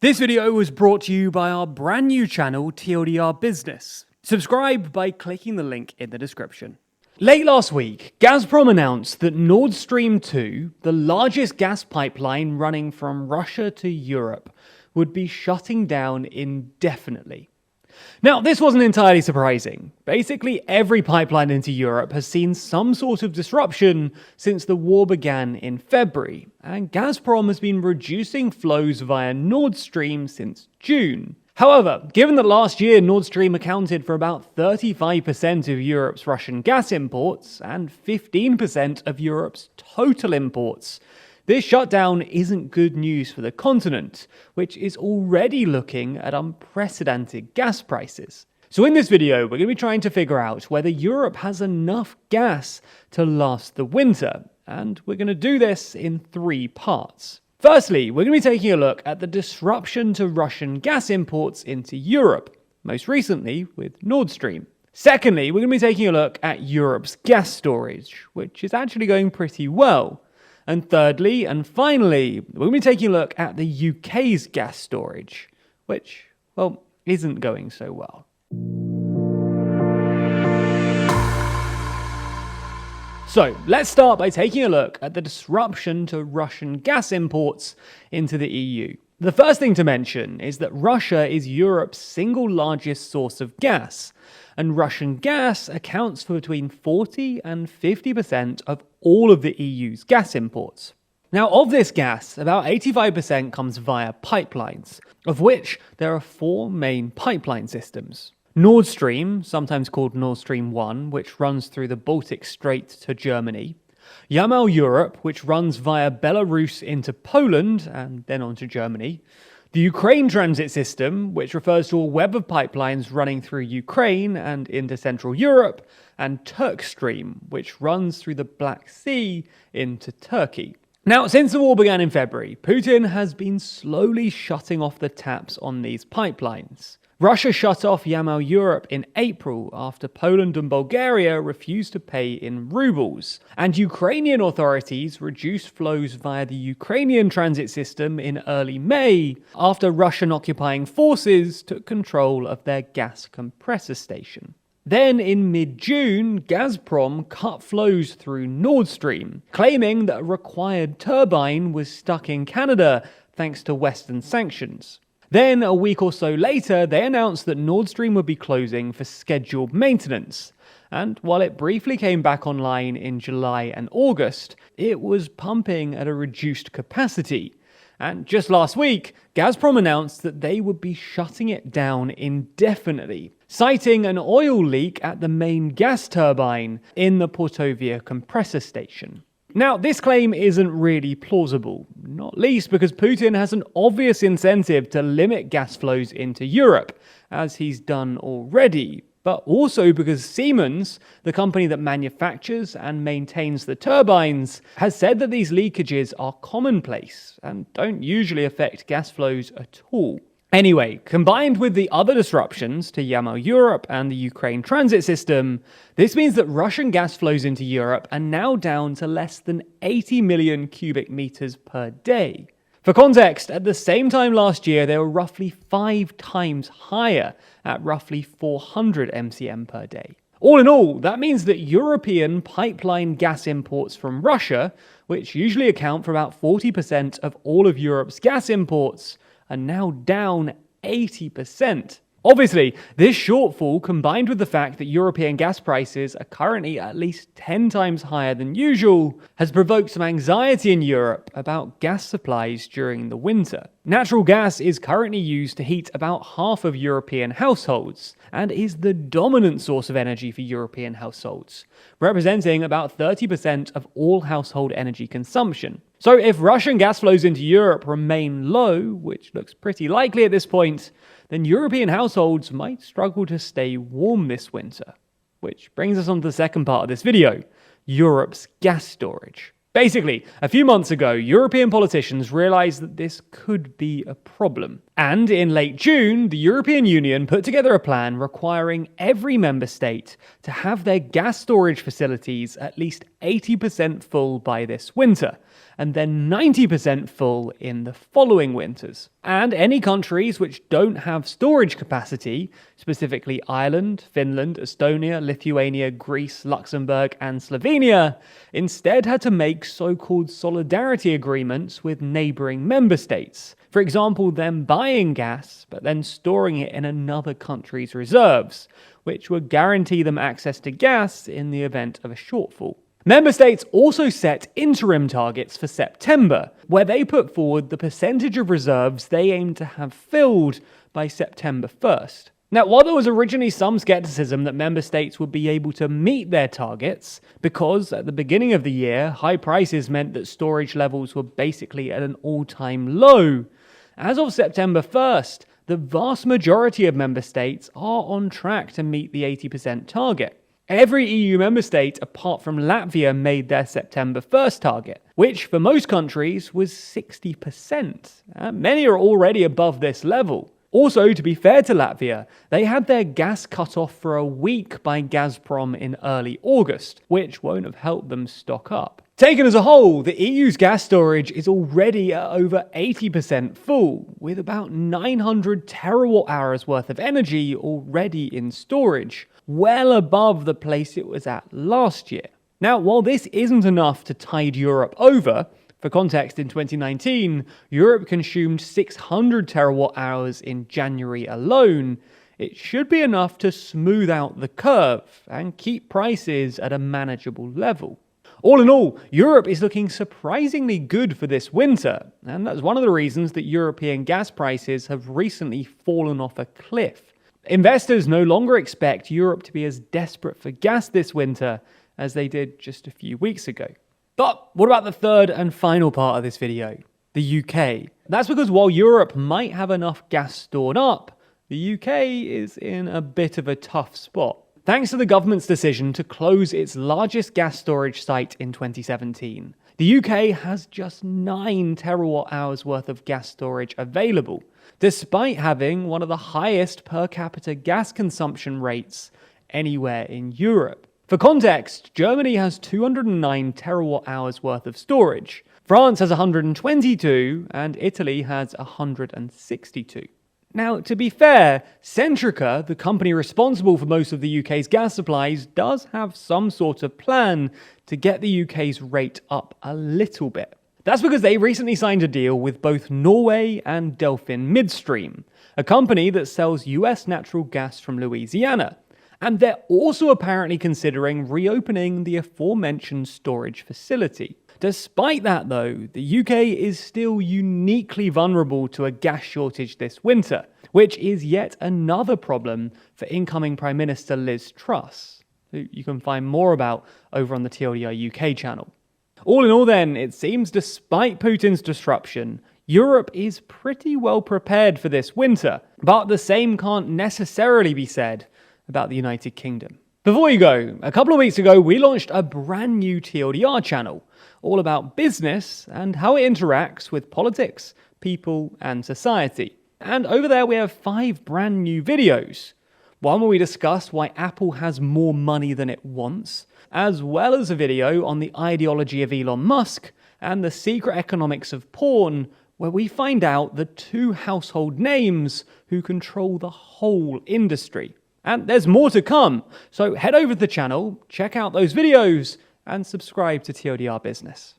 This video was brought to you by our brand new channel, TLDR Business. Subscribe by clicking the link in the description. Late last week, Gazprom announced that Nordstream 2, the largest gas pipeline running from Russia to Europe, would be shutting down indefinitely. Now, this wasn't entirely surprising. Basically, every pipeline into Europe has seen some sort of disruption since the war began in February, and Gazprom has been reducing flows via Nord Stream since June. However, given that last year Nord Stream accounted for about 35% of Europe's Russian gas imports and 15% of Europe's total imports, this shutdown isn't good news for the continent, which is already looking at unprecedented gas prices. So in this video, we're going to be trying to figure out whether Europe has enough gas to last the winter, and we're going to do this in 3 parts. Firstly, we're going to be taking a look at the disruption to Russian gas imports into Europe, most recently with Nord Stream. Secondly, we're going to be taking a look at Europe's gas storage, which is actually going pretty well. And thirdly, and finally, we're going to be taking a look at the UK's gas storage, which, well, isn't going so well. So, let's start by taking a look at the disruption to Russian gas imports into the EU. The first thing to mention is that Russia is Europe's single largest source of gas, and Russian gas accounts for between 40 and 50% of all of the EU's gas imports. Now, of this gas, about 85% comes via pipelines, of which there are 4 main pipeline systems. Nord Stream, sometimes called Nord Stream 1, which runs through the Baltic Strait to Germany. Yamal Europe, which runs via Belarus into Poland and then on to Germany. The Ukraine transit system, which refers to a web of pipelines running through Ukraine and into Central Europe, and Turkstream, which runs through the Black Sea into Turkey. Now, since the war began in February, Putin has been slowly shutting off the taps on these pipelines. Russia shut off Yamal Europe in April after Poland and Bulgaria refused to pay in rubles, and Ukrainian authorities reduced flows via the Ukrainian transit system in early May after Russian occupying forces took control of their gas compressor station. Then, in mid-June, Gazprom cut flows through Nord Stream, claiming that a required turbine was stuck in Canada thanks to Western sanctions. Then, a week or so later, they announced that Nord Stream would be closing for scheduled maintenance. And while it briefly came back online in July and August, it was pumping at a reduced capacity. And just last week, Gazprom announced that they would be shutting it down indefinitely, citing an oil leak at the main gas turbine in the Portovia compressor station. Now, this claim isn't really plausible, not least because Putin has an obvious incentive to limit gas flows into Europe, as he's done already, but also because Siemens, the company that manufactures and maintains the turbines, has said that these leakages are commonplace and don't usually affect gas flows at all. Anyway, combined with the other disruptions to Yamal Europe and the Ukraine transit system, this means that Russian gas flows into Europe are now down to less than 80 million cubic meters per day. For context, at the same time last year, they were roughly 5 times higher at roughly 400 MCM per day. All in all, that means that European pipeline gas imports from Russia, which usually account for about 40% of all of Europe's gas imports, are now down 80%. Obviously, this shortfall, combined with the fact that European gas prices are currently at least 10 times higher than usual, has provoked some anxiety in Europe about gas supplies during the winter. Natural gas is currently used to heat about half of European households, and is the dominant source of energy for European households, representing about 30% of all household energy consumption. So if Russian gas flows into Europe remain low, which looks pretty likely at this point, then European households might struggle to stay warm this winter. Which brings us on to the second part of this video, Europe's gas storage. Basically, a few months ago, European politicians realized that this could be a problem. And in late June, the European Union put together a plan requiring every member state to have their gas storage facilities at least 80% full by this winter, and then 90% full in the following winters. And any countries which don't have storage capacity, specifically Ireland, Finland, Estonia, Lithuania, Greece, Luxembourg, and Slovenia, instead had to make so-called solidarity agreements with neighbouring member states. For example, them buying gas, but then storing it in another country's reserves, which would guarantee them access to gas in the event of a shortfall. Member states also set interim targets for September, where they put forward the percentage of reserves they aim to have filled by September 1st. Now, while there was originally some skepticism that member states would be able to meet their targets, because at the beginning of the year, high prices meant that storage levels were basically at an all-time low, as of September 1st, the vast majority of member states are on track to meet the 80% target. Every EU member state, apart from Latvia, made their September 1st target, which for most countries was 60%. Many are already above this level. Also, to be fair to Latvia, they had their gas cut off for a week by Gazprom in early August, which won't have helped them stock up. Taken as a whole, the EU's gas storage is already at over 80% full, with about 900 terawatt-hours worth of energy already in storage, well above the place it was at last year. Now, while this isn't enough to tide Europe over, for context, in 2019, Europe consumed 600 terawatt-hours in January alone. It should be enough to smooth out the curve and keep prices at a manageable level. All in all, Europe is looking surprisingly good for this winter, and that's one of the reasons that European gas prices have recently fallen off a cliff. Investors no longer expect Europe to be as desperate for gas this winter as they did just a few weeks ago. But what about the third and final part of this video? The UK. That's because while Europe might have enough gas stored up, the UK is in a bit of a tough spot. Thanks to the government's decision to close its largest gas storage site in 2017, the UK has just 9 terawatt-hours worth of gas storage available, despite having one of the highest per capita gas consumption rates anywhere in Europe. For context, Germany has 209 terawatt-hours worth of storage, France has 122, and Italy has 162. Now, to be fair, Centrica, the company responsible for most of the UK's gas supplies, does have some sort of plan to get the UK's rate up a little bit. That's because they recently signed a deal with both Norway and Delfin Midstream, a company that sells US natural gas from Louisiana. And they're also apparently considering reopening the aforementioned storage facility. Despite that though, the UK is still uniquely vulnerable to a gas shortage this winter, which is yet another problem for incoming Prime Minister Liz Truss, who you can find more about over on the TLDR UK channel. All in all then, it seems despite Putin's disruption, Europe is pretty well prepared for this winter, but the same can't necessarily be said about the United Kingdom. Before you go, a couple of weeks ago we launched a brand new TLDR channel, all about business and how it interacts with politics, people and society. And over there we have 5 brand new videos. One where we discuss why Apple has more money than it wants, as well as a video on the ideology of Elon Musk and the secret economics of porn, where we find out the 2 household names who control the whole industry. And there's more to come, so head over to the channel, check out those videos, and subscribe to TLDR Business.